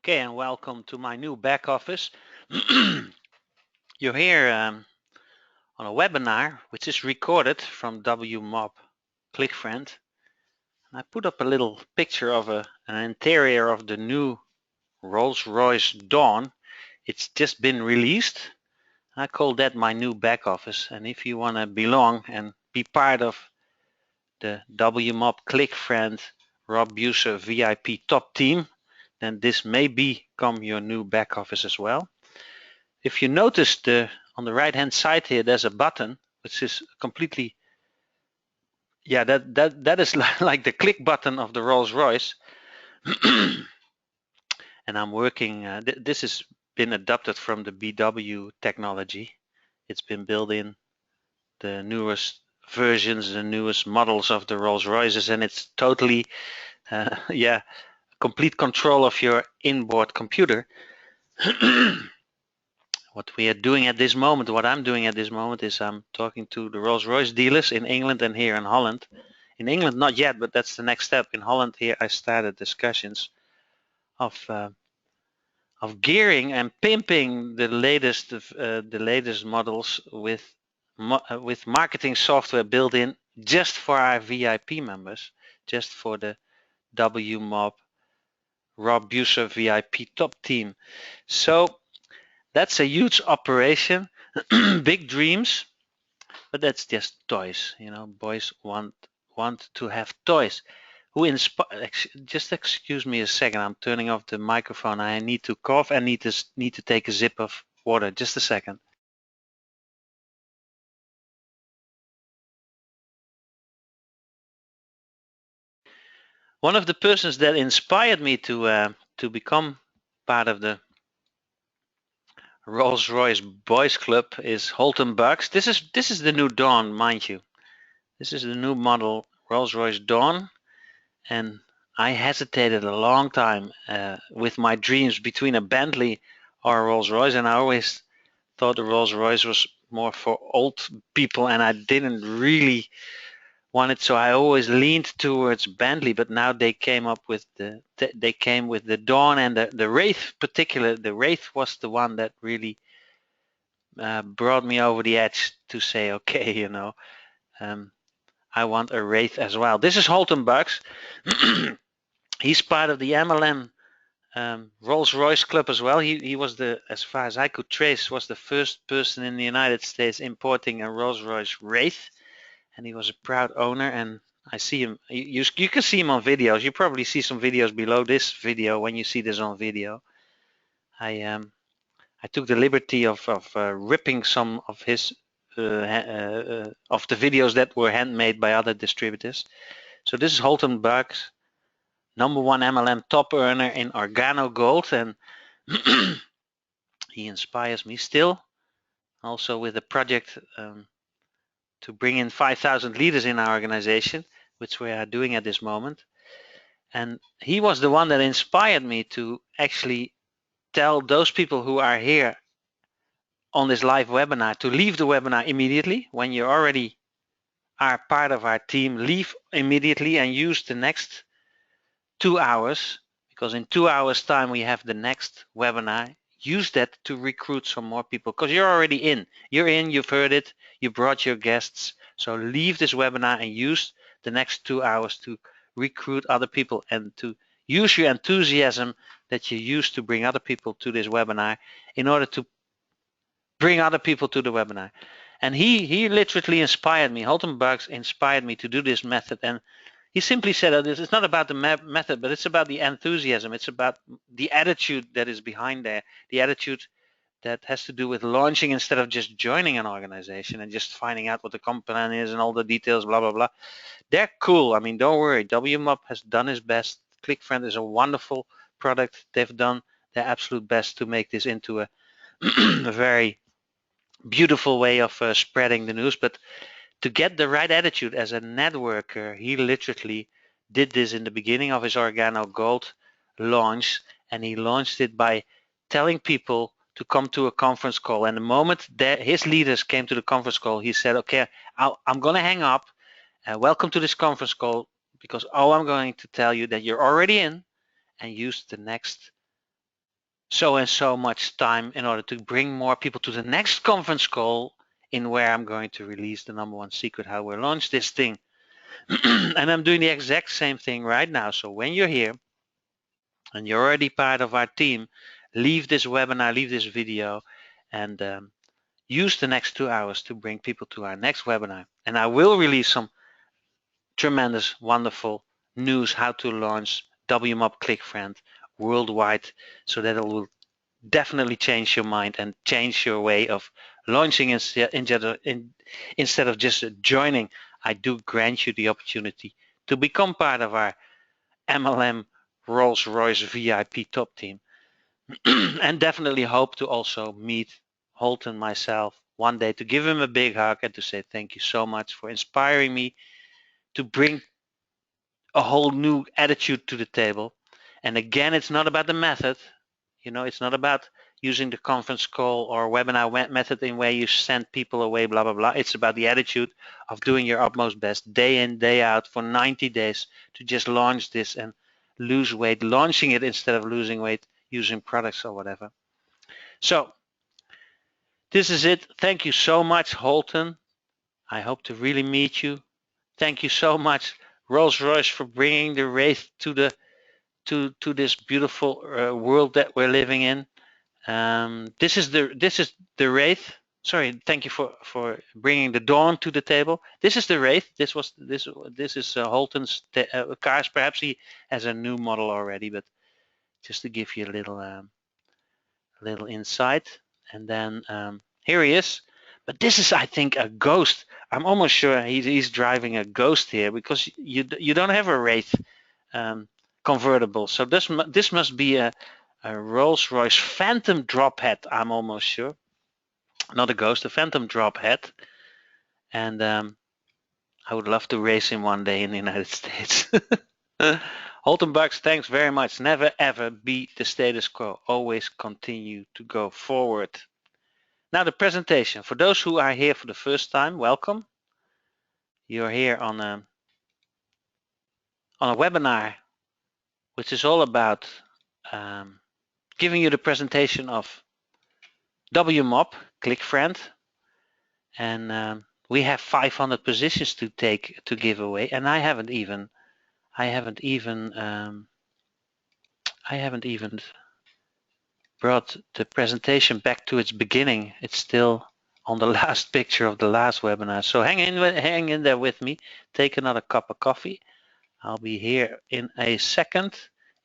Okay, and welcome to my new back office. You're here on a webinar which is recorded from W-MOB CLICKFRIEND. I put up a little picture of an interior of the new Rolls-Royce Dawn. It's just been released. I call that my new back office, and if you want to belong and be part of the W-MOB CLICKFRIEND Rob BUSER VIP top team, then this may become your new back office as well. If you notice on the right hand side here, there's a button which is completely, that is like the click button of the Rolls-Royce. And I'm working, this has been adopted from the BW technology. It's been built in the newest versions, the newest models of the Rolls-Royces, and it's totally, complete control of your inboard computer. What we are doing at this moment, what I'm doing at this moment is I'm talking to the Rolls-Royce dealers in England and here in Holland. In England, not yet, but that's the next step. In Holland, here I started discussions of gearing and pimping the latest models with marketing software built in just for our VIP members, just for the W-MOB Rob BUSER VIP top team. So that's a huge operation, big dreams, but that's just toys. You know, boys want to have toys. Who inspire? Just excuse me a second. I'm turning off the microphone. I need to cough and need to take a sip of water. Just a second. One of the persons that inspired me to become part of the Rolls-Royce Boys Club is Holton Bucks. This is the new Dawn, mind you. This is the new model Rolls-Royce Dawn, and I hesitated a long time with my dreams between a Bentley or a Rolls-Royce, and I always thought the Rolls-Royce was more for old people, and I didn't really want it, so I always leaned towards Bentley. But now they came up with the Dawn and the Wraith. The Wraith was the one that really brought me over the edge to say, okay, you know, I want a Wraith as well. This is Holton Bucks. He's part of the MLM Rolls-Royce Club as well. He was as far as I could trace, was the first person in the United States importing a Rolls-Royce Wraith, and he was a proud owner. And I see him. You can see him on videos. You probably see some videos below this video when you see this on video. I took the liberty of ripping some of his of the videos that were handmade by other distributors. So this is Holton Bucks, #1 MLM top earner in Organo Gold, and he inspires me still. Also with a project to bring in 5,000 leaders in our organization, which we are doing at this moment. And he was the one that inspired me to actually tell those people who are here on this live webinar to leave the webinar immediately. When you already are part of our team, leave immediately and use the next 2 hours, because in 2 hours time we have the next webinar. Use that to recruit some more people, because you're already in. You're in, you've heard it, you brought your guests. So leave this webinar and use the next 2 hours to recruit other people and to use your enthusiasm that you used to bring other people to this webinar in order to bring other people to the webinar. And he literally inspired me. Holton Bucks inspired me to do this method. And he simply said that it's not about the method, but it's about the enthusiasm. It's about the attitude that is behind there, the attitude that has to do with launching instead of just joining an organization and just finding out what the company is and all the details, blah, blah, blah. They're cool. I mean, don't worry. W-MOB has done his best. ClickFriend is a wonderful product. They've done their absolute best to make this into a very beautiful way of spreading the news. But to get the right attitude as a networker, he literally did this in the beginning of his Organo Gold launch, and he launched it by telling people to come to a conference call. And the moment that his leaders came to the conference call, he said, okay, I'm going to hang up. Welcome to this conference call, because all I'm going to tell you that you're already in, and use the next so and so much time in order to bring more people to the next conference call in where I'm going to release the #1 secret how we launch this thing. And I'm doing the exact same thing right now. So when you're here and you're already part of our team, leave this webinar, leave this video, and use the next 2 hours to bring people to our next webinar. And I will release some tremendous, wonderful news how to launch W-MOB ClickFriend worldwide, so that it will definitely change your mind and change your way of launching instead of just joining. I do grant you the opportunity to become part of our MLM Rolls-Royce VIP top team. And definitely hope to also meet Holton myself one day, to give him a big hug and to say thank you so much for inspiring me to bring a whole new attitude to the table. And again, it's not about the method. It's not about using the conference call or webinar method in where you send people away, blah, blah, blah. It's about the attitude of doing your utmost best day in, day out for 90 days to just launch this and lose weight, launching it instead of losing weight using products or whatever. So this is it. Thank you so much, Holton. I hope to really meet you. Thank you so much, Rolls-Royce, for bringing the Wraith to this beautiful world that we're living in. This is the Wraith. Sorry, thank you for bringing the Dawn to the table. This is the Wraith. This is Holton's cars. Perhaps he has a new model already, but just to give you a little insight. And then here he is. But this is, I think, a Ghost. I'm almost sure he's driving a Ghost here, because you don't have a Wraith convertible. So this must be a Rolls-Royce Phantom drop hat. I'm almost sure, not a Ghost, a Phantom drop hat. And I would love to race him one day in the United States. Holton Bucks, thanks very much. Never ever be the status quo. Always continue to go forward. Now the presentation. For those who are here for the first time, welcome. You're here on a webinar, which is all about giving you the presentation of W-MOB ClickFriend, and we have 500 positions to give away, and I haven't even brought the presentation back to its beginning. It's still on the last picture of the last webinar. So hang in there with me. Take another cup of coffee. I'll be here in a second,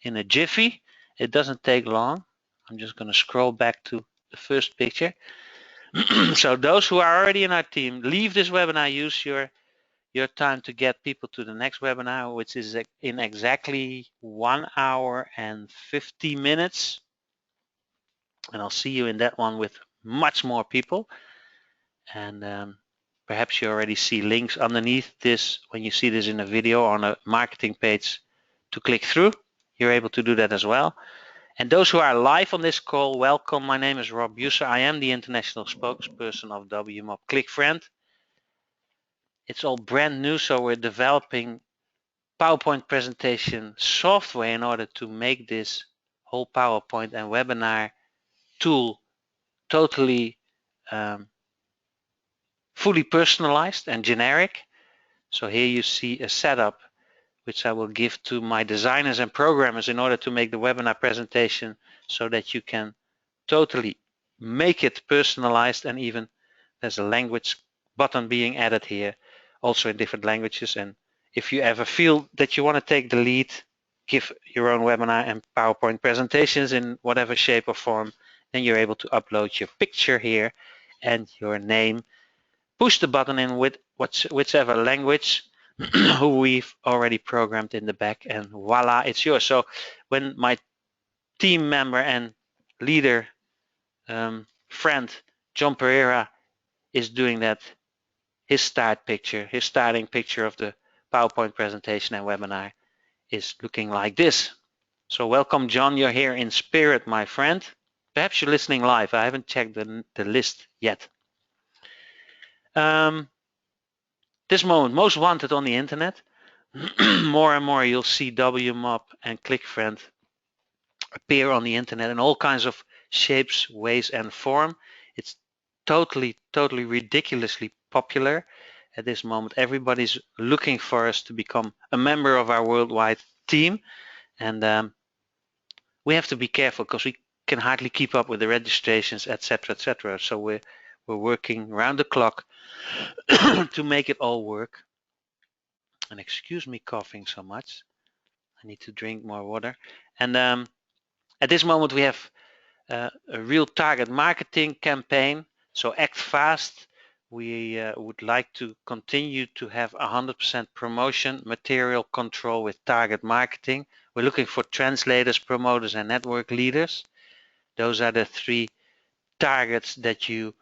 in a jiffy. It doesn't take long. I'm just going to scroll back to the first picture. So those who are already in our team, leave this webinar. Use your time to get people to the next webinar, which is in exactly 1 hour and 50 minutes. And I'll see you in that one with much more people. And perhaps you already see links underneath this when you see this in a video on a marketing page to click through. You're able to do that as well. And those who are live on this call, welcome. My name is Rob BUSER. I am the international spokesperson of W-MOB ClickFriend. It's all brand new, so we're developing PowerPoint presentation software in order to make this whole PowerPoint and webinar tool totally fully personalized and generic. So here you see a setup which I will give to my designers and programmers in order to make the webinar presentation so that you can totally make it personalized. And even there's a language button being added here, also in different languages. And if you ever feel that you want to take the lead, give your own webinar and PowerPoint presentations in whatever shape or form, then you're able to upload your picture here and your name. Push the button in with whichever language who we've already programmed in the back, and voila, it's yours. So when my team member and leader friend John Pereira is doing that, his starting picture of the PowerPoint presentation and webinar is looking like this. So welcome, John. You're here in spirit, my friend. Perhaps you're listening live. I haven't checked the list yet. This moment, most wanted on the internet. More and more you'll see W-MOB and ClickFriend appear on the internet in all kinds of shapes, ways, and form. It's totally ridiculously popular at this moment. Everybody's looking for us to become a member of our worldwide team, and we have to be careful because we can hardly keep up with the registrations, etc., etc. So we're working round the clock to make it all work. And excuse me coughing so much. I need to drink more water. And at this moment we have a real target marketing campaign. So act fast. We would like to continue to have 100% promotion material control with target marketing. We're looking for translators, promoters, and network leaders. Those are the 3 targets that you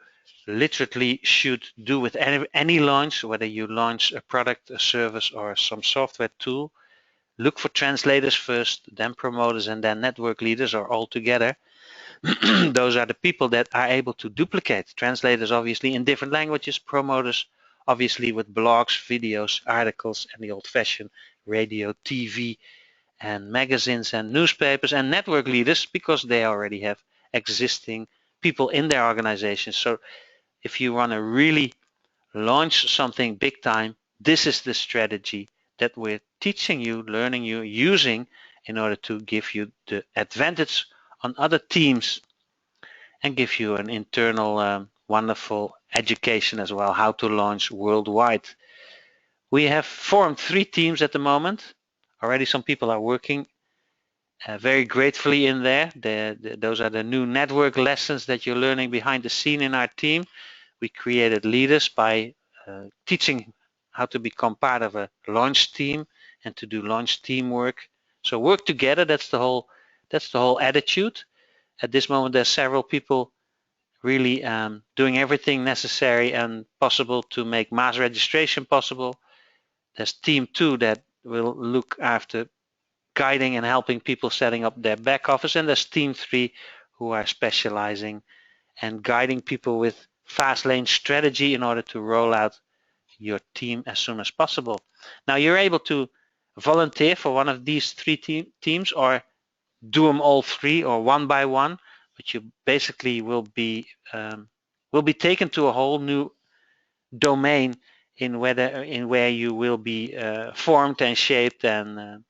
literally should do with any launch, whether you launch a product, a service, or some software tool. Look for translators first, then promoters, and then network leaders, or all together. Those are the people that are able to duplicate. Translators obviously in different languages, promoters obviously with blogs, videos, articles, and the old-fashioned radio, TV, and magazines and newspapers, and network leaders because they already have existing people in their organizations. So if you want to really launch something big time, this is the strategy that we're teaching you, learning you, using in order to give you the advantage on other teams and give you an internal wonderful education as well, how to launch worldwide. We have formed 3 teams at the moment. Already some people are working very gratefully in there. Those are the new network lessons that you're learning behind the scene in our team. We created leaders by teaching how to become part of a launch team and to do launch teamwork. So work together, that's the whole attitude. At this moment there's several people really doing everything necessary and possible to make mass registration possible. There's team 2 that will look after guiding and helping people setting up their back office, and there's team 3 who are specializing and guiding people with fast lane strategy in order to roll out your team as soon as possible. Now you're able to volunteer for one of these 3 teams or do them all 3 or one by one, but you basically will be taken to a whole new domain in where you will be formed and shaped and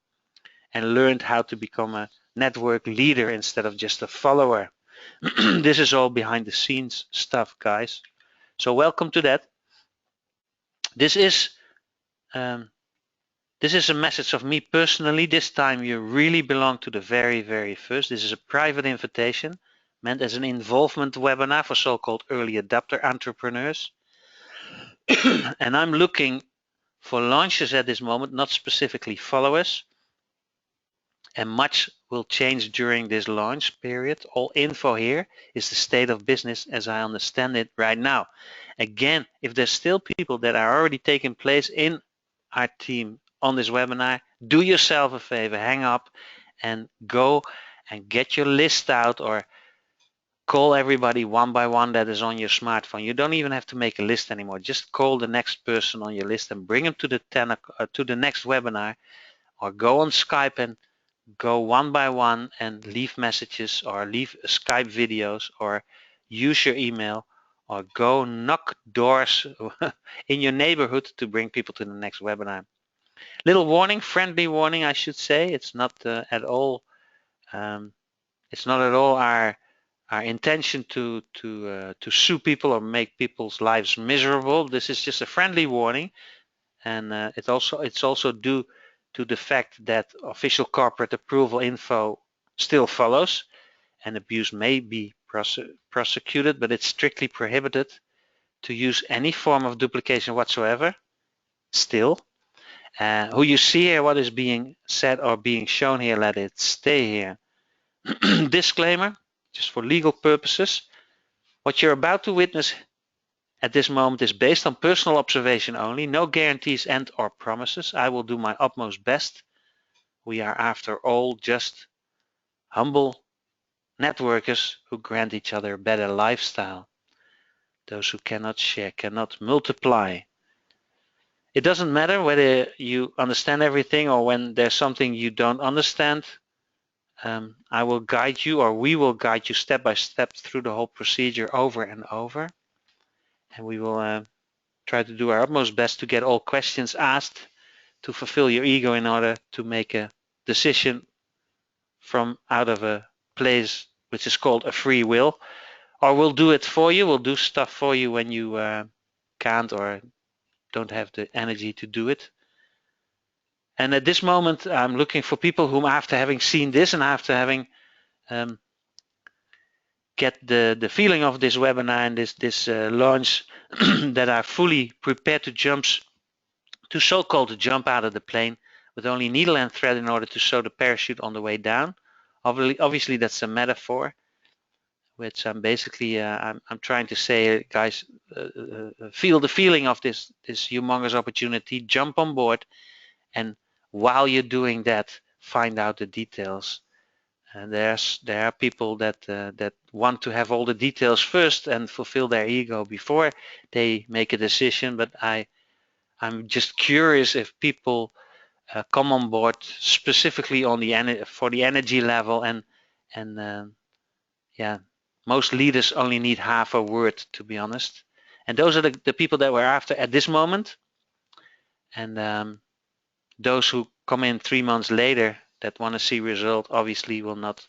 learned how to become a network leader instead of just a follower. This is all behind the scenes stuff, guys. So welcome to that. This is a message of me personally. This time you really belong to the very first. This is a private invitation meant as an involvement webinar for so-called early adopter entrepreneurs. And I'm looking for launches at this moment, not specifically followers. And much will change during this launch period. All info here is the state of business as I understand it right now. Again, if there's still people that are already taking place in our team on this webinar, do yourself a favor, hang up and go and get your list out or call everybody one by one that is on your smartphone. You don't even have to make a list anymore. Just call the next person on your list and bring them to the next webinar, or go on Skype and go one by one and leave messages or leave Skype videos or use your email or go knock doors in your neighborhood to bring people to the next webinar. Little warning, friendly warning, I should say. It's not at all our intention to sue people or make people's lives miserable. This is just a friendly warning, and it's also due to the fact that official corporate approval info still follows, and abuse may be prosecuted, but it's strictly prohibited to use any form of duplication whatsoever. Still, who you see here, what is being said or being shown here, let it stay here. Disclaimer, just for legal purposes, what you're about to witness at this moment is based on personal observation only, no guarantees and or promises. I will do my utmost best. We are after all just humble networkers who grant each other a better lifestyle. Those who cannot share cannot multiply. It doesn't matter whether you understand everything or when there's something you don't understand. I will guide you, or we will guide you step by step through the whole procedure over and over. And we will try to do our utmost best to get all questions asked to fulfill your ego in order to make a decision from out of a place which is called a free will. Or we'll do it for you. We'll do stuff for you when you can't or don't have the energy to do it. And at this moment, I'm looking for people whom, after having seen this and after having get the feeling of this webinar and this launch, that are fully prepared to so-called jump out of the plane with only needle and thread in order to sew the parachute on the way down. Obviously, that's a metaphor, which I'm basically I'm trying to say, guys, feel the feeling of this humongous opportunity, jump on board, and while you're doing that, find out the details. And there are people that want to have all the details first and fulfill their ego before they make a decision. But I'm just curious if people come on board specifically on for the energy level, and yeah, most leaders only need half a word, to be honest. And those are the people that we're after at this moment. And those who come in 3 months later that want to see result obviously will not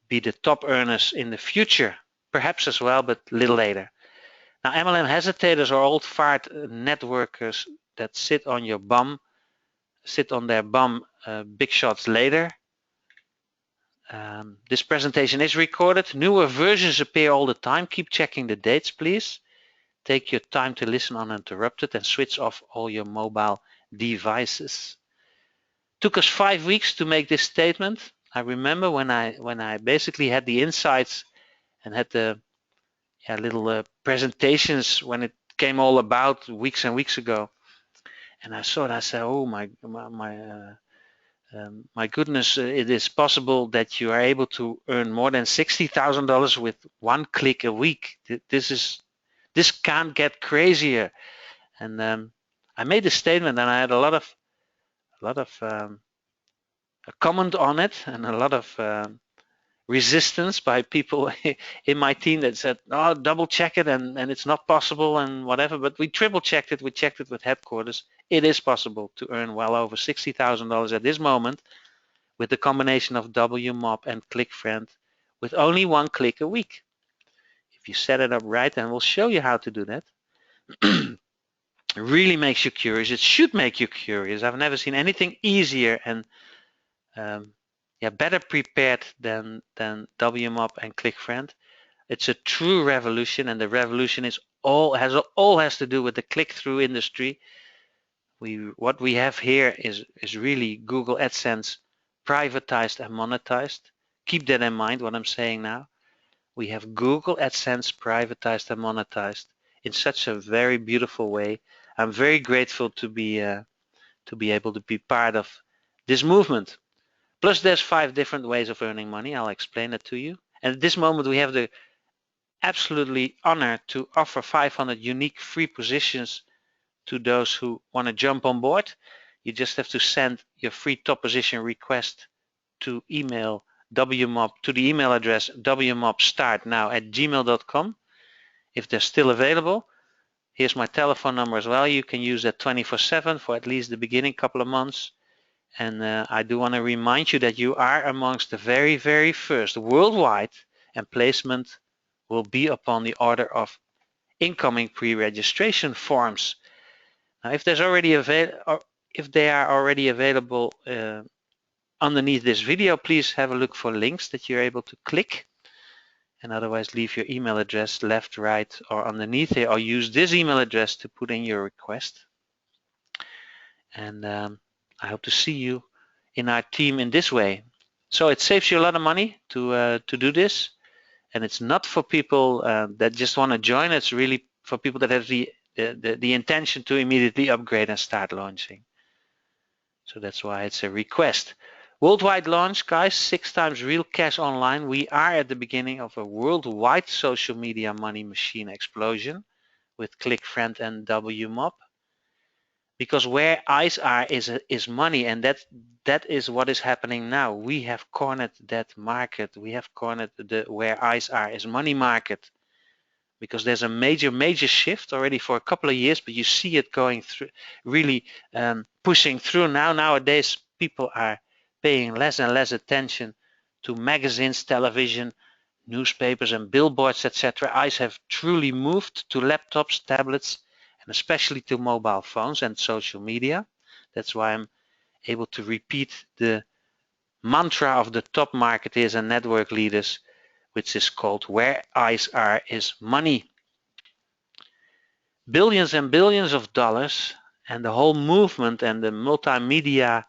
be the top earners in the future, perhaps as well, but a little later. Now, MLM hesitators are old fart networkers that sit on their bum big shots later. This presentation is recorded. Newer versions appear all the time. Keep checking the dates, please. Take your time to listen uninterrupted and switch off all your mobile devices. Took us 5 weeks to make this statement. I remember when I basically had the insights and had the little presentations when it came all about weeks and weeks ago, and I saw it. I said, "Oh my goodness! It is possible that you are able to earn more than $60,000 with 1 click a week. This can't get crazier." And I made a statement, and I had a lot of a comment on it, and a lot of resistance by people in my team that said, "Oh, double check it, and it's not possible and whatever." But we triple checked it. We checked it with headquarters. It is possible to earn well over $60,000 at this moment with the combination of W-MOB and ClickFriend with only 1 click a week. If you set it up right, and we'll show you how to do that. It really makes you curious. It should make you curious. I've never seen anything easier and better prepared than W-MOB and ClickFriend. It's a true revolution, and the revolution is all has to do with the click-through industry. What we have here is really Google AdSense privatized and monetized. Keep that in mind, what I'm saying now. We have Google AdSense privatized and monetized in such a very beautiful way. I'm very grateful to be able to be part of this movement. Plus, there's 5 different ways of earning money. I'll explain that to you. And at this moment, we have the absolutely honor to offer 500 unique free positions to those who want to jump on board. You just have to send your free top position request to email WMOB to the email address wmobstartnow@gmail.com if they're still available. Here's my telephone number as well. You can use that 24/7 for at least the beginning couple of months. And I do want to remind you that you are amongst the very, very first worldwide, and placement will be upon the order of incoming pre-registration forms. Now, if they are already available underneath this video, please have a look for links that you're able to click. And otherwise, leave your email address left, right, or underneath here, or use this email address to put in your request. And I hope to see you in our team in this way. So it saves you a lot of money to do this, and it's not for people that just want to join. It's really for people that have the intention to immediately upgrade and start launching. So that's why it's a request. Worldwide launch, guys, 6 times real cash online. We are at the beginning of a worldwide social media money machine explosion with ClickFriend and W-MOB. because where eyes are is money, and that is what is happening now. We have cornered that market. We have cornered the where eyes are is money market, because there's a major shift already for a couple of years, but you see it going through, really pushing through now. Nowadays, people are paying less and less attention to magazines, television, newspapers, and billboards, etc. Eyes have truly moved to laptops, tablets, and especially to mobile phones and social media. That's why I'm able to repeat the mantra of the top marketers and network leaders, which is called where eyes are is money. Billions and billions of dollars, and the whole movement and the multimedia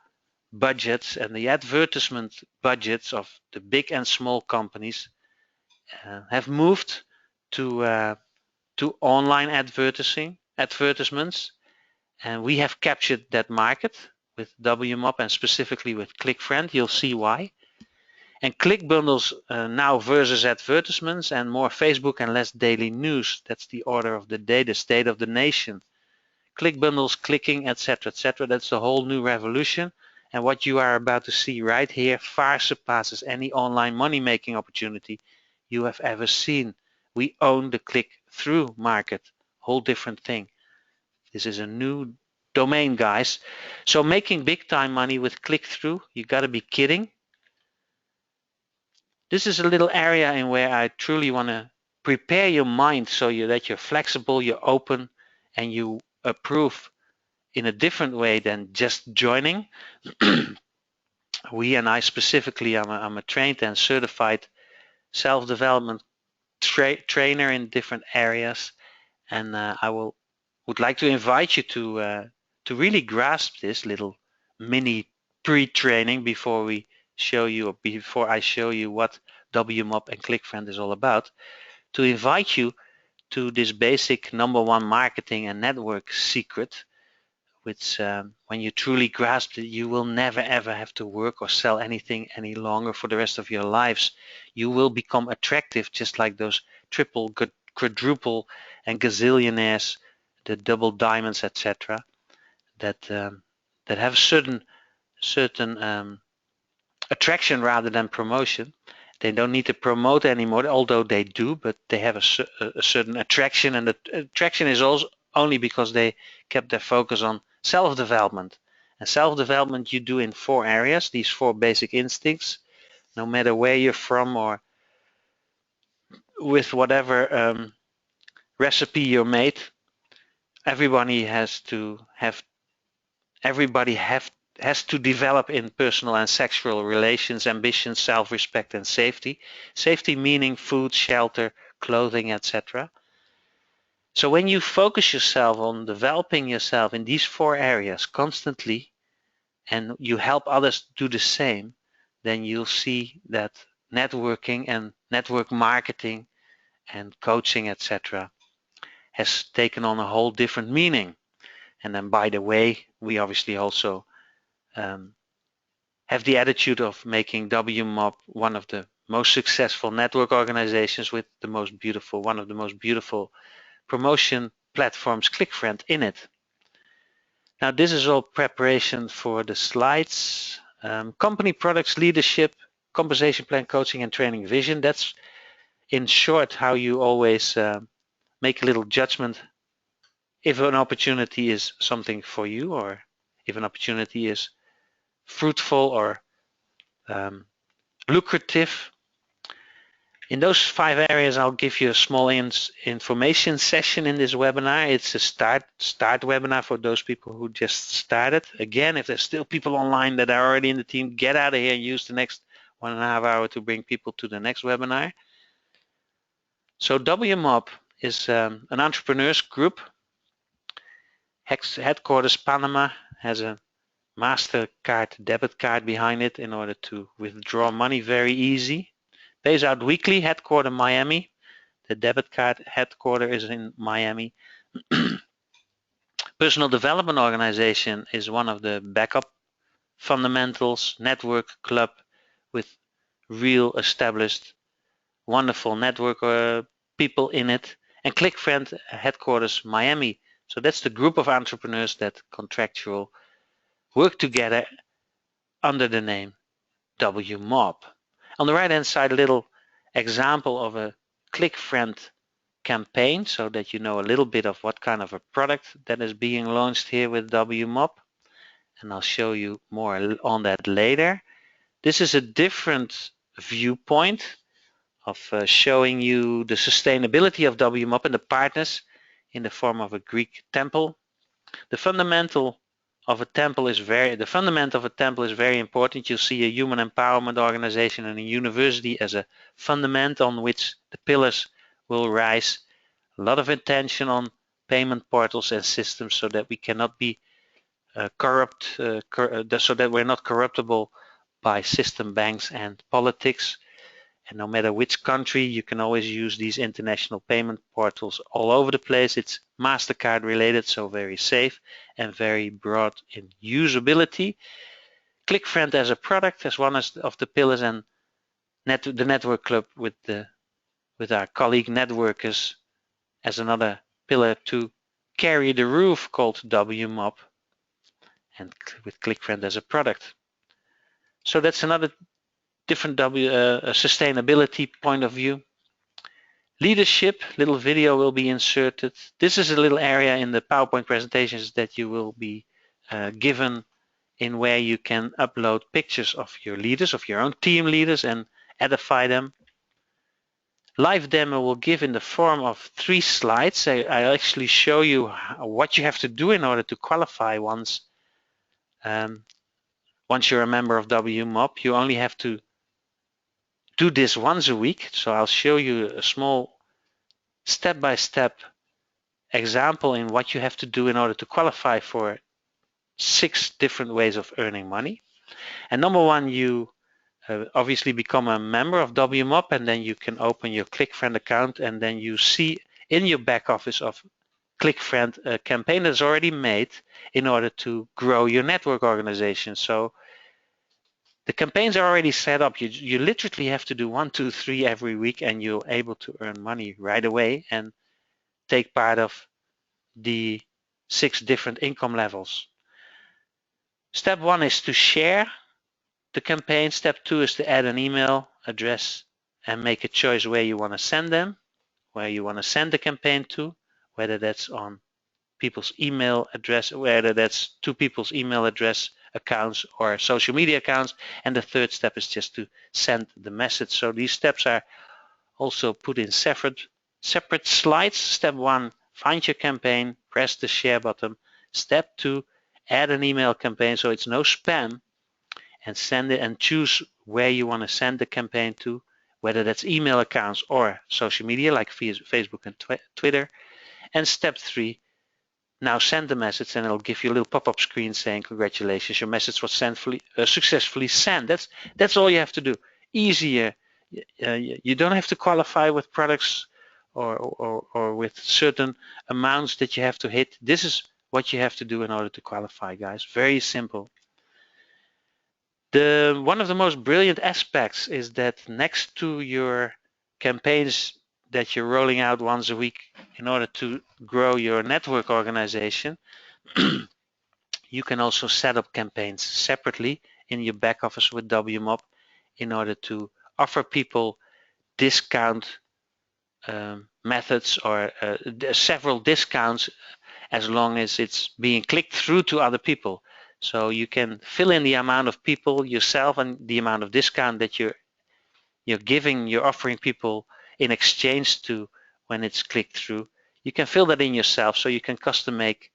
budgets and the advertisement budgets of the big and small companies have moved to online advertisements, and we have captured that market with W-MOB and specifically with ClickFriend. You'll see why. And click bundles now versus advertisements, and more Facebook and less daily news. That's the order of the day, the state of the nation. Click bundles, clicking, etc., etc. That's the whole new revolution. And what you are about to see right here far surpasses any online money-making opportunity you have ever seen. We own the click-through market. Whole different thing. This is a new domain, guys. So making big-time money with click-through, you gotta be kidding. This is a little area in where I truly want to prepare your mind so that you're flexible, you're open, and you approve in a different way than just joining. We, and I specifically, I'm a trained and certified self-development trainer in different areas, and I would like to invite you to really grasp this little mini pre-training before I show you what W-MOB and ClickFriend is all about, to invite you to this basic #1 marketing and network secret, which when you truly grasp it, you will never ever have to work or sell anything any longer for the rest of your lives. You will become attractive, just like those triple, quadruple, and gazillionaires, the double diamonds, etc. That have certain attraction rather than promotion. They don't need to promote anymore, although they do, but they have a certain attraction, and the attraction is also only because they kept their focus on self-development. And self-development you do in 4 areas, these 4 basic instincts, no matter where you're from or with whatever recipe you're made. Everybody has to develop in personal and sexual relations, ambitions, self-respect, and safety. Safety meaning food, shelter, clothing, etc. So when you focus yourself on developing yourself in these 4 areas constantly, and you help others do the same, then you'll see that networking and network marketing and coaching, etc., has taken on a whole different meaning. And then, by the way, we obviously also have the attitude of making W-MOB one of the most successful network organizations with one of the most beautiful promotion platforms, ClickFriend, in it. Now, this is all preparation for the slides. Company products, leadership, compensation plan, coaching, and training vision. That's in short how you always make a little judgment if an opportunity is something for you, or if an opportunity is fruitful or lucrative. In those 5 areas, I'll give you a small information session in this webinar. It's a start webinar for those people who just started. Again, if there's still people online that are already in the team, get out of here and use the next 1.5 hours to bring people to the next webinar. So W-MOB is an entrepreneurs group. Headquarters Panama, has a MasterCard debit card behind it in order to withdraw money very easy. Pays out weekly, headquarter Miami. The debit card headquarter is in Miami. Personal development organization is one of the backup fundamentals. Network club with real established wonderful network people in it. And ClickFriend headquarters Miami, So that's the group of entrepreneurs that contractual work together under the name W-MOB. On the right hand side, a little example of a ClickFriend campaign so that you know a little bit of what kind of a product that is being launched here with W-MOB, and I'll show you more on that later. This is a different viewpoint of showing you the sustainability of W-MOB and the partners in the form of a Greek temple. The fundament of a temple is very important. You'll see a human empowerment organization and a university as a fundament on which the pillars will rise. A lot of attention on payment portals and systems so that we cannot be corrupt, so that we're not corruptible by system banks and politics. And no matter which country, you can always use these international payment portals all over the place. It's MasterCard related, so very safe and very broad in usability. ClickFriend as a product, as one of the pillars, and the Network Club with our colleague networkers as another pillar to carry the roof, called W-MOB, and with ClickFriend as a product. So that's another different sustainability point of view. Leadership, little video will be inserted. This is a little area in the PowerPoint presentations that you will be given in where you can upload pictures of your leaders, of your own team leaders, and edify them. Live demo will give in the form of 3 slides. I actually show you what you have to do in order to qualify once you're a member of W-MOB. You only have to do this once a week. So I'll show you a small step-by-step example in what you have to do in order to qualify for 6 different ways of earning money. And number 1, you obviously become a member of W-MOB, and then you can open your ClickFriend account, and then you see in your back office of ClickFriend a campaign that's already made in order to grow your network organization. So the campaigns are already set up. You literally have to do 1, 2, 3 every week, and you're able to earn money right away and take part of the 6 different income levels. Step 1 is to share the campaign. Step 2 is to add an email address and make a choice where you want to send them, where you want to send the campaign to, whether that's on people's email address, whether that's to people's email address accounts or social media accounts. And the third step is just to send the message. So these steps are also put in separate slides. Step 1, find your campaign, press the share button. Step 2, add an email campaign so it's no spam, and send it, and choose where you want to send the campaign to, whether that's email accounts or social media like Facebook and Twitter. And step 3, now send the message, and it'll give you a little pop-up screen saying congratulations, your message was successfully sent. That's all you have to do. Easier. You don't have to qualify with products or with certain amounts that you have to hit. This is what you have to do in order to qualify, guys. Very simple. One of the most brilliant aspects is that next to your campaigns that you're rolling out once a week in order to grow your network organization, you can also set up campaigns separately in your back office with W-MOB in order to offer people discount methods or several discounts as long as it's being clicked through to other people. So you can fill in the amount of people yourself and the amount of discount that you're offering people in exchange to when it's clicked through. You can fill that in yourself, so you can custom make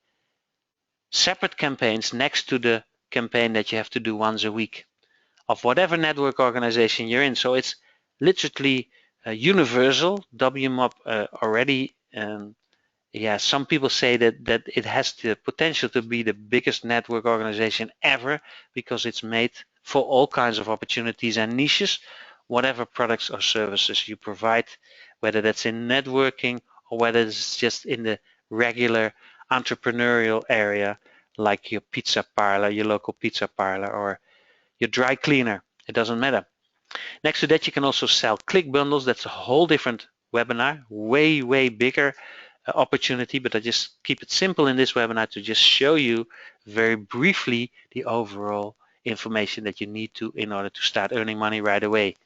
separate campaigns next to the campaign that you have to do once a week of whatever network organization you're in. So it's literally universal. W-MOB already some people say that it has the potential to be the biggest network organization ever because it's made for all kinds of opportunities and niches, whatever products or services you provide, whether that's in networking or whether it's just in the regular entrepreneurial area like your pizza parlor, your local pizza parlor, or your dry cleaner. It doesn't matter. Next to that, you can also sell click bundles. That's a whole different webinar, way bigger opportunity, but I just keep it simple in this webinar to just show you very briefly the overall information that you need to in order to start earning money right away.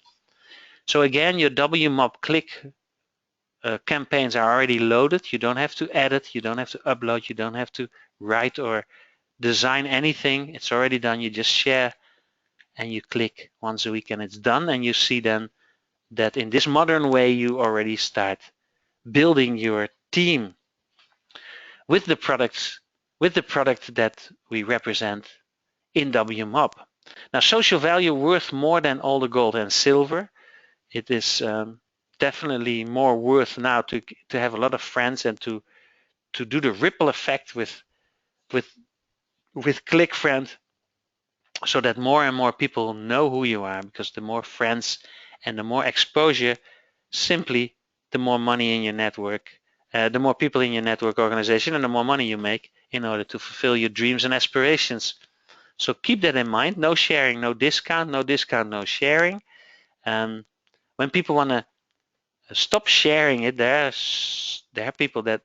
So again, your W-MOB click campaigns are already loaded. You don't have to edit, you don't have to upload, you don't have to write or design anything. It's already done. You just share and you click once a week and it's done, and you see then that in this modern way you already start building your team with the products, with the product that we represent in W-MOB. Now, social value worth more than all the gold and silver. It is definitely more worth now to have a lot of friends and to do the ripple effect with ClickFriend, so that more and more people know who you are, because the more friends and the more exposure, simply the more money in your network, the more people in your network organization, and the more money you make in order to fulfill your dreams and aspirations. So keep that in mind. No sharing, no discount, no discount, no sharing. When people want to stop sharing it, there are people that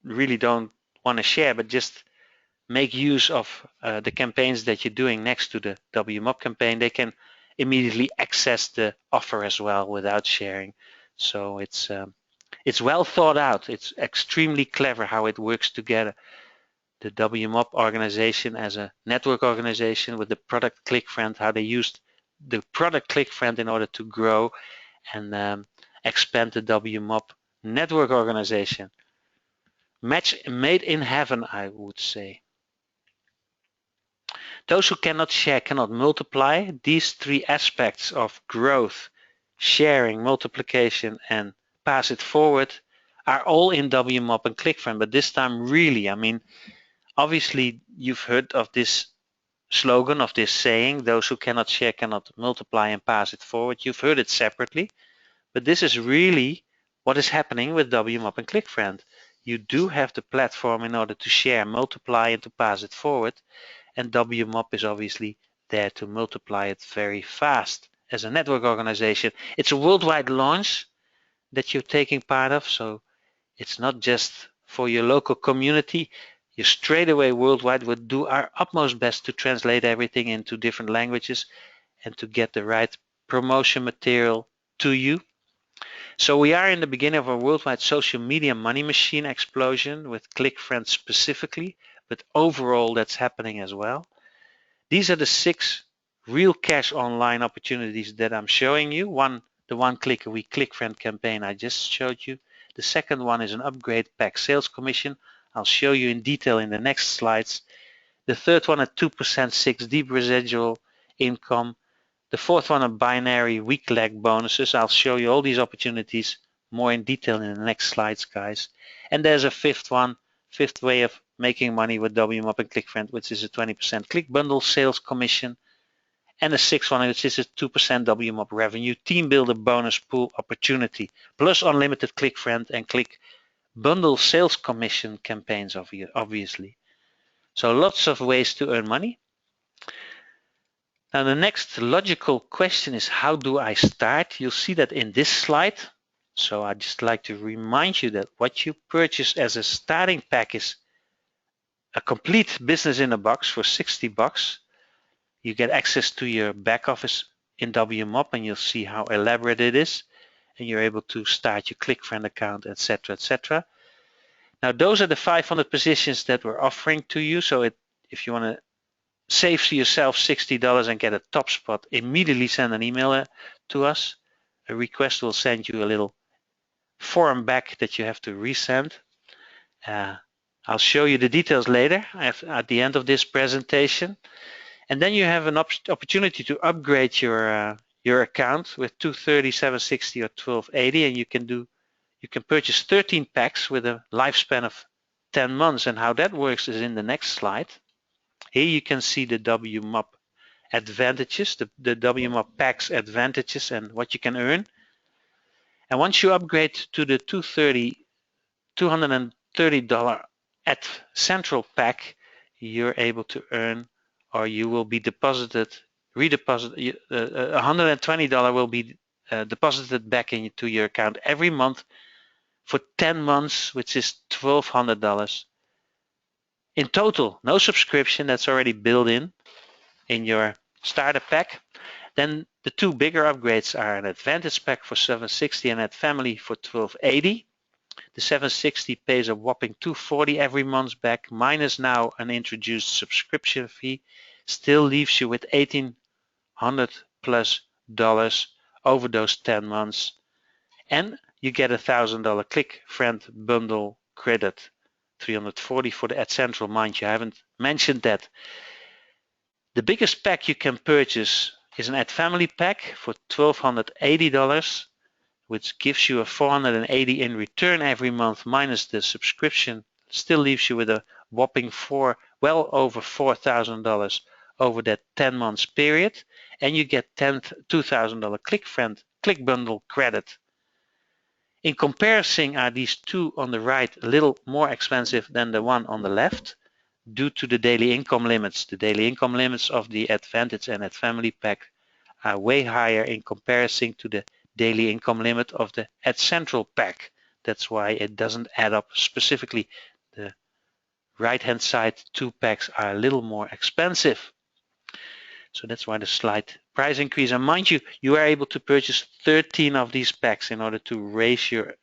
really don't want to share, but just make use of the campaigns that you're doing next to the W-MOB campaign. They can immediately access the offer as well without sharing. So it's well thought out. It's extremely clever how it works together. The W-MOB organization as a network organization with the product ClickFriend, how they used the product ClickFriend in order to grow and expand the W-MOB network organization. Match made in heaven, I would say. Those who cannot share cannot multiply. These three aspects of growth, sharing, multiplication, and pass it forward are all in W-MOB and ClickFriend, but this time really, I mean, obviously you've heard of this slogan, of this saying, those who cannot share cannot multiply and pass it forward. You've heard it separately, but this is really what is happening with W-MOB and ClickFriend. You do have the platform in order to share, multiply, and to pass it forward. And W-MOB is obviously there to multiply it very fast as a network organization. It's a worldwide launch that you're taking part of, so it's not just for your local community. You straight away worldwide would do our utmost best to translate everything into different languages and to get the right promotion material to you. So we are in the beginning of a worldwide social media money machine explosion with ClickFriend specifically, but overall that's happening as well. These are the 6 real cash online opportunities that I'm showing you. The one click a week ClickFriend campaign I just showed you. The second one is an upgrade pack sales commission. I'll show you in detail in the next slides. The third one, a 2% 6 deep residual income. The fourth one, a binary week lag bonuses. I'll show you all these opportunities more in detail in the next slides, guys. And there's a fifth way of making money with W-MOB and ClickFriend, which is a 20% click bundle sales commission. And the sixth one, which is a 2% W-MOB revenue team builder bonus pool opportunity, plus unlimited ClickFriend and click bundle sales commission campaigns, obviously. So lots of ways to earn money. Now the next logical question is, how do I start? You'll see that in this slide. So I'd just like to remind you that what you purchase as a starting pack is a complete business in a box for 60 bucks. You get access to your back office in W-MOB, and you'll see how elaborate it is. And you're able to start your ClickFriend account, etc., etc. Now those are the 500 positions that we're offering to you. So if you want to save yourself $60 and get a top spot, immediately send an email to us. A request will send you a little form back that you have to resend. I'll show you the details later at the end of this presentation. And then you have an opportunity to upgrade your account with 230, 760, or 1280, and you can purchase 13 packs with a lifespan of 10 months. And how that works is in the next slide. Here you can see the W-MOB advantages, the W-MOB packs advantages and what you can earn. And once you upgrade to the $230 AdCentral pack, you're able to earn, or you will be $120 will be deposited back into your account every month for 10 months, which is $1,200 in total. No subscription, that's already built in your starter pack. Then the two bigger upgrades are an Advantage pack for $760 and Ad Family for $1,280. The $760 pays a whopping $240 every month back, minus now an introduced subscription fee, still leaves you with $1,800 plus over those 10 months. And you get a $1,000 ClickFriend bundle credit, $340 for the AdCentral. Mind you, I haven't mentioned that. The biggest pack you can purchase is an Ad Family pack for $1,280, which gives you a $480 in return every month minus the subscription. Still leaves you with a whopping well over $4,000 over that 10 months period, and you get $2,000 ClickFriend Click Bundle credit. In comparison, are these two on the right a little more expensive than the one on the left due to the daily income limits. The daily income limits of the Advantage and Ad Family pack are way higher in comparison to the daily income limit of the AdCentral pack. That's why it doesn't add up specifically. The right-hand side two packs are a little more expensive. So that's why the slight price increase. And mind you, you are able to purchase 13 of these packs in order to raise your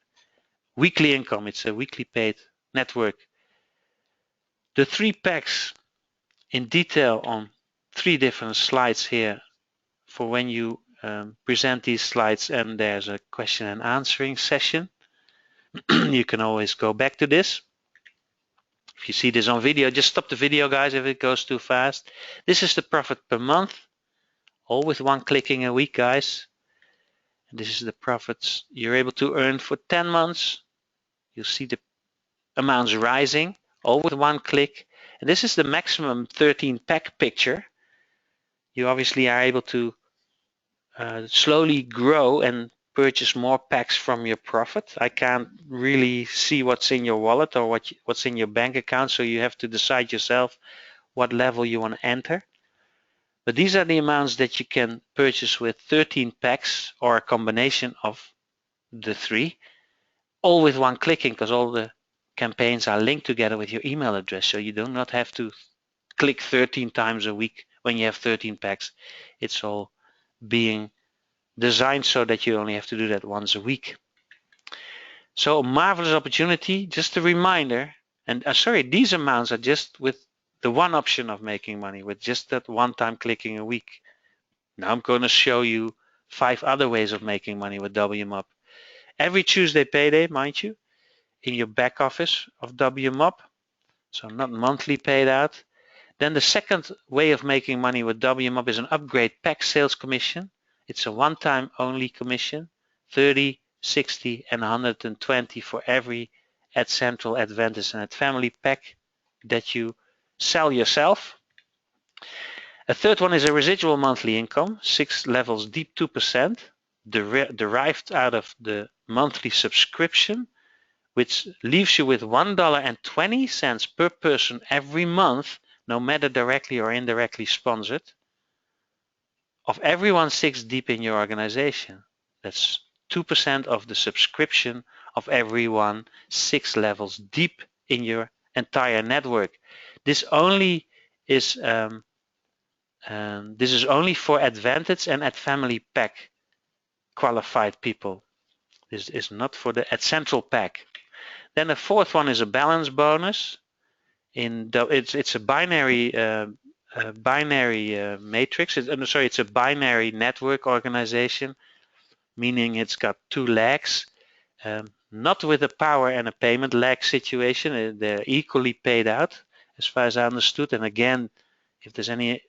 weekly income. It's a weekly paid network. The three packs in detail on 3 different slides here for when you present these slides, and there's a question and answering session. You can always go back to this. If you see this on video, just stop the video, guys, if it goes too fast. This is the profit per month, all with 1 clicking a week, guys. And this is the profits you're able to earn for 10 months. You'll see the amounts rising, all with 1 click. And this is the maximum 13 pack picture. You obviously are able to slowly grow and purchase more packs from your profit. I can't really see what's in your wallet or what's in your bank account, so you have to decide yourself what level you want to enter. But these are the amounts that you can purchase with 13 packs or a combination of the 3, all with 1 clicking, because all the campaigns are linked together with your email address, so you do not have to click 13 times a week when you have 13 packs. It's all being designed so that you only have to do that once a week. So a marvelous opportunity. Just a reminder, and sorry, these amounts are just with the one option of making money, with just that one-time clicking a week. Now I'm going to show you 5 other ways of making money with W-MOB. Every Tuesday payday, mind you, in your back office of W-MOB, so not monthly paid out. Then the second way of making money with W-MOB is an upgrade pack sales commission. It's a one-time only commission, 30, 60, and 120 for every AdCentral, Advantage, and Ad Family pack that you sell yourself. A third one is a residual monthly income, 6 levels deep, 2%, derived out of the monthly subscription, which leaves you with $1.20 per person every month, no matter directly or indirectly sponsored, of everyone 6 deep in your organization. That's 2% of the subscription of everyone 6 levels deep in your entire network. This only is this is only for Advantage and Ad Family pack qualified people. This is not for the AdCentral pack. Then the fourth one is a balance bonus. It's a binary matrix. It's a binary network organization, meaning it's got 2 legs, not with a power and a payment lag situation. They're equally paid out, as far as I understood. And again, if there's any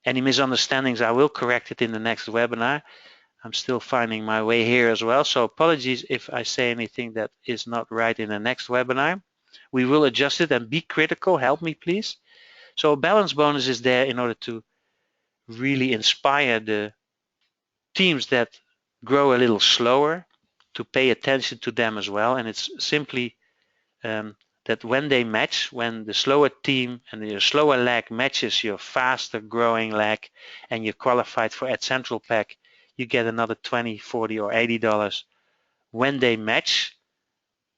misunderstandings, I will correct it in the next webinar. I'm still finding my way here as well, so apologies if I say anything that is not right in the next webinar. We will adjust it, and be critical, help me please. So a balance bonus is there in order to really inspire the teams that grow a little slower to pay attention to them as well. And it's simply that when they match, when the slower team and your slower leg matches your faster growing leg and you're qualified for AdCentral pack, you get another $20, $40, or $80 when they match,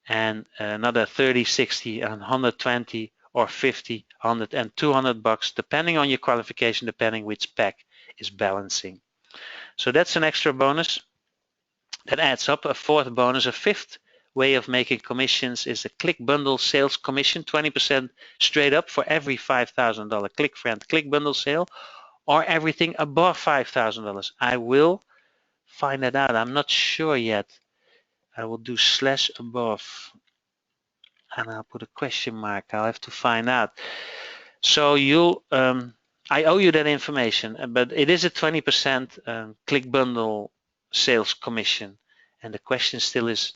and another 30, 60, and 120 or 50, 100 and 200 bucks, depending on your qualification, depending which pack is balancing. So that's an extra bonus. That adds up. A fourth bonus, a fifth way of making commissions is a click bundle sales commission, 20% straight up for every $5,000 ClickFriend click bundle sale, or everything above $5,000. I will find that out. I'm not sure yet. I will do /above and I'll put a question mark. I'll have to find out. So you'll I owe you that information, but it is a 20% click bundle sales commission, and the question still is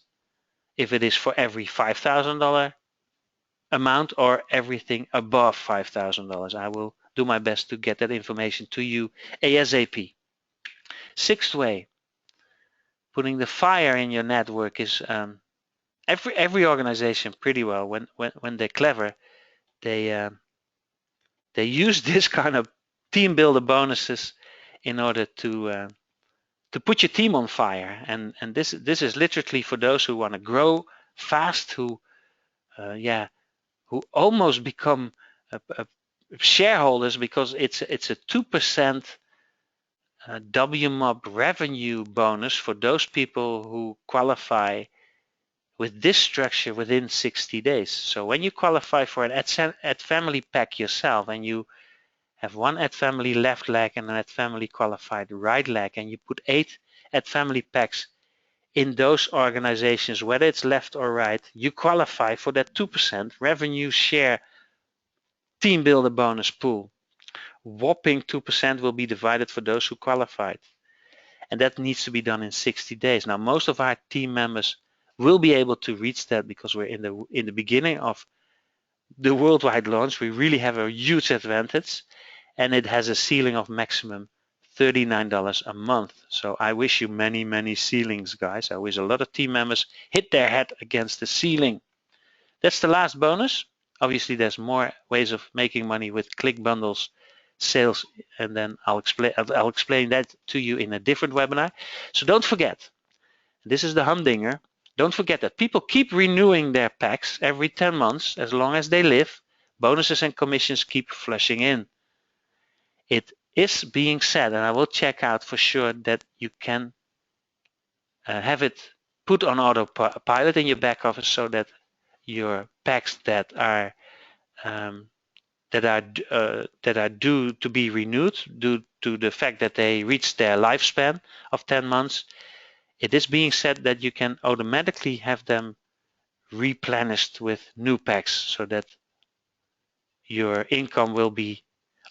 if it is for every $5,000 amount or everything above $5,000. I will do my best to get that information to you ASAP. Sixth way, putting the fire in your network is every organization pretty well when they're clever, they use this kind of team builder bonuses in order to put your team on fire, and this is literally for those who want to grow fast, who almost become shareholders, because it's a 2% W-MOB revenue bonus for those people who qualify with this structure within 60 days. So when you qualify for an Ad Family pack yourself, and you have one Ad Family left leg and an Ad Family qualified right leg, and you put 8 Ad Family packs in those organizations, whether it's left or right, you qualify for that 2% revenue share team builder bonus pool. Whopping 2% will be divided for those who qualified, and that needs to be done in 60 days. Now, most of our team members will be able to reach that because we're in the beginning of the worldwide launch. We really have a huge advantage, and it has a ceiling of maximum $39 a month. So I wish you many ceilings, guys. I wish a lot of team members hit their head against the ceiling. That's the last bonus. Obviously, there's more ways of making money with click bundles sales, and then I'll explain that to you in a different webinar. So don't forget, this is the humdinger. Don't forget that people keep renewing their packs every 10 months as long as they live. Bonuses and commissions keep flushing in. It is being said, and I will check out for sure, that you can have it put on autopilot in your back office, so that your packs that are due to be renewed due to the fact that they reach their lifespan of 10 months, it is being said that you can automatically have them replenished with new packs, so that your income will be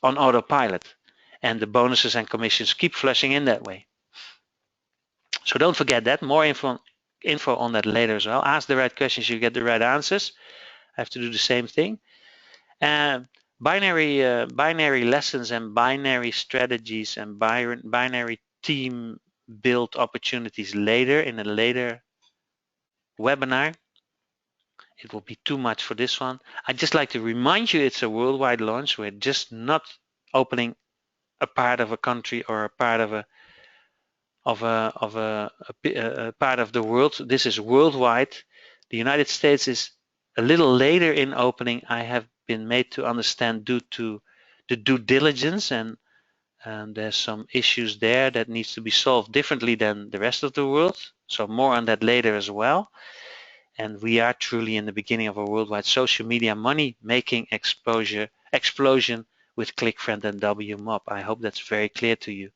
on autopilot and the bonuses and commissions keep flushing in that way. So don't forget that. More info on that later as well. Ask the right questions, you get the right answers. I have to do the same thing. Binary lessons and binary strategies and binary team build opportunities later, in a later webinar. It will be too much for this one. I'd just like to remind you, it's a worldwide launch. We're just not opening a part of a country or a part of a part of the world. This is worldwide. The United States is a little later in opening, I have been made to understand, due to the due diligence, and there's some issues there that needs to be solved differently than the rest of the world. So more on that later as well. And we are truly in the beginning of a worldwide social media money making explosion with ClickFriend and W-MOB. I hope that's very clear to you.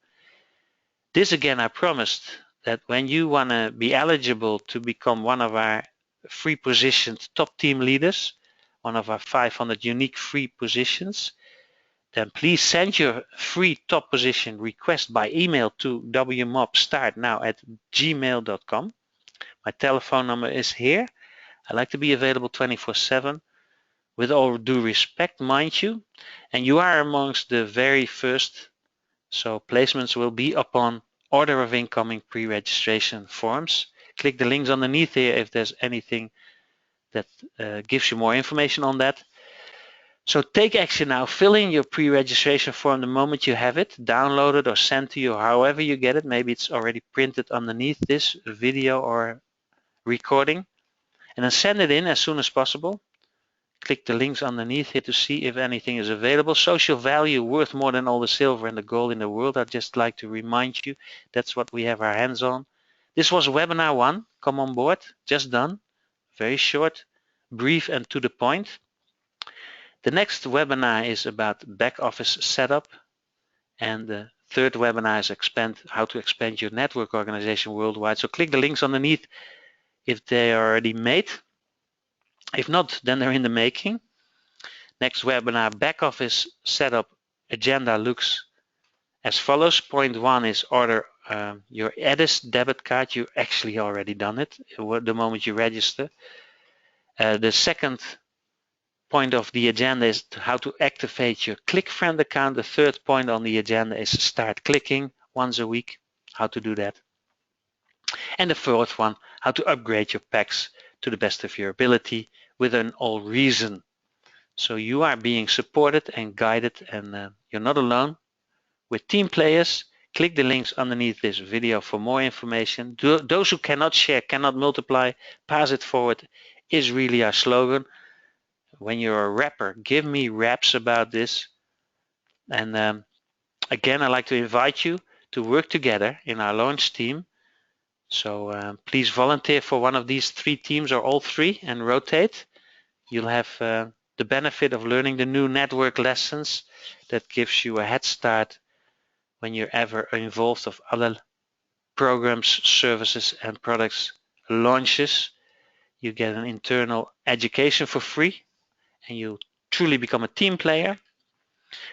This again, I promised that when you want to be eligible to become one of our free positioned top team leaders, one of our 500 unique free positions, then please send your free top position request by email to wmobstartnow@gmail.com. My telephone number is here. I like to be available 24/7, with all due respect, mind you, and you are amongst the very first. So placements will be upon order of incoming pre-registration forms. Click the links underneath here if there's anything that gives you more information on that. So take action now. Fill in your pre-registration form the moment you have it, download it or sent to you, however you get it. Maybe it's already printed underneath this video, or recording, and then send it in as soon as possible. Click the links underneath here to see if anything is available. Social value worth more than all the silver and the gold in the world. I'd just like to remind you that's what we have our hands on. This was webinar 1. Come on board. Just done. Very short, brief, and to the point. The next webinar is about back office setup, and the third webinar is how to expand your network organization worldwide. So click the links underneath if they are already made. If not, then they're in the making. Next webinar, back office setup agenda looks as follows. Point 1 is order your e-diz debit card. You actually already done it the moment you register. The second point of the agenda is how to activate your ClickFriend account. The third point on the agenda is start clicking once a week, how to do that. And the fourth one, how to upgrade your packs to the best of your ability with an all reason. So you are being supported and guided, and you're not alone. With team players, click the links underneath this video for more information. Those who cannot share, cannot multiply, pass it forward is really our slogan. When you're a rapper, give me raps about this. And again, I'd like to invite you to work together in our launch team. So please volunteer for one of these 3 teams or all 3 and rotate. You'll have the benefit of learning the new network lessons that gives you a head start when you're ever involved of other programs, services, and products launches. You get an internal education for free, and you truly become a team player.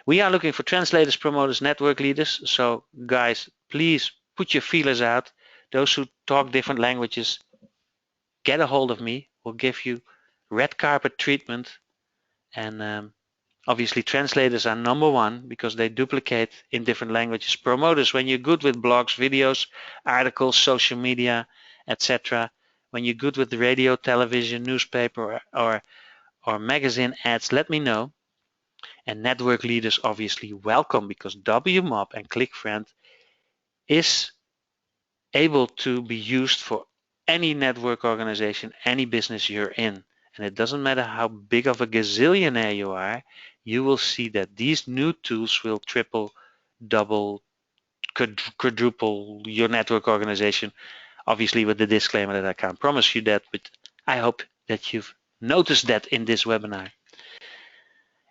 We are looking for translators, promoters, network leaders. So guys, please put your feelers out. Those who talk different languages, get a hold of me. We'll give you red carpet treatment. And obviously translators are number 1 because they duplicate in different languages. Promoters, when you're good with blogs, videos, articles, social media, etc. When you're good with the radio, television, newspaper, or magazine ads, let me know. And network leaders, obviously welcome, because W-MOB and ClickFriend is able to be used for any network organization, any business you're in. And it doesn't matter how big of a gazillionaire you are, you will see that these new tools will triple, double, quadruple your network organization. Obviously with the disclaimer that I can't promise you that, but I hope that you've noticed that in this webinar.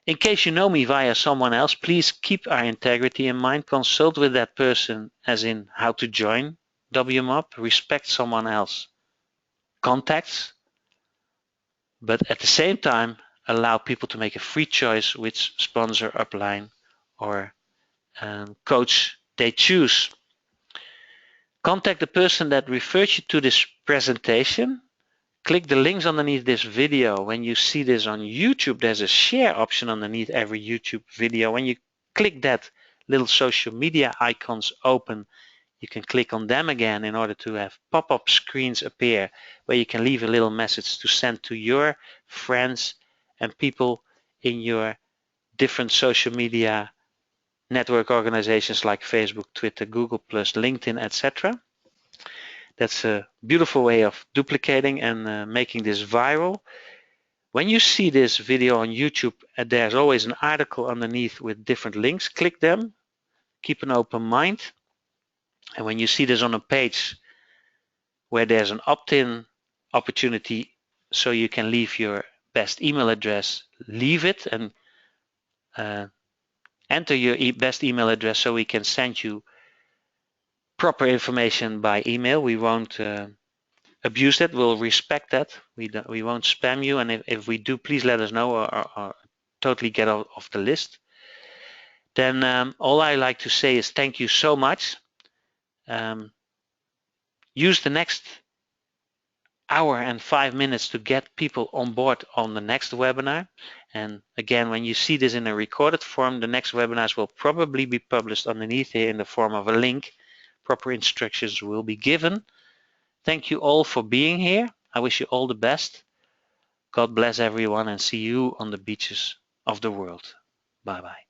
In case you know me via someone else, please keep our integrity in mind. Consult with that person as in how to join W-MOB. Respect someone else contacts, but at the same time allow people to make a free choice which sponsor, upline, or coach they choose. Contact the person that referred you to this presentation. Click the links underneath this video. When you see this on YouTube, there's a share option underneath every YouTube video. When you click that, little social media icons open. You can click on them again in order to have pop-up screens appear where you can leave a little message to send to your friends and people in your different social media network organizations like Facebook, Twitter, Google+, LinkedIn, etc. That's a beautiful way of duplicating and making this viral. When you see this video on YouTube, there's always an article underneath with different links. Click them, keep an open mind. And when you see this on a page where there's an opt-in opportunity so you can leave your best email address, leave it and enter your best email address so we can send you proper information by email. We won't abuse that. We'll respect that. We won't spam you, and if we do, please let us know or totally get off the list. Then all I like to say is thank you so much. Use the next hour and 5 minutes to get people on board on the next webinar. And again, when you see this in a recorded form, the next webinars will probably be published underneath here in the form of a link. Proper instructions will be given. Thank you all for being here. I wish you all the best. God bless everyone and see you on the beaches of the world. Bye-bye.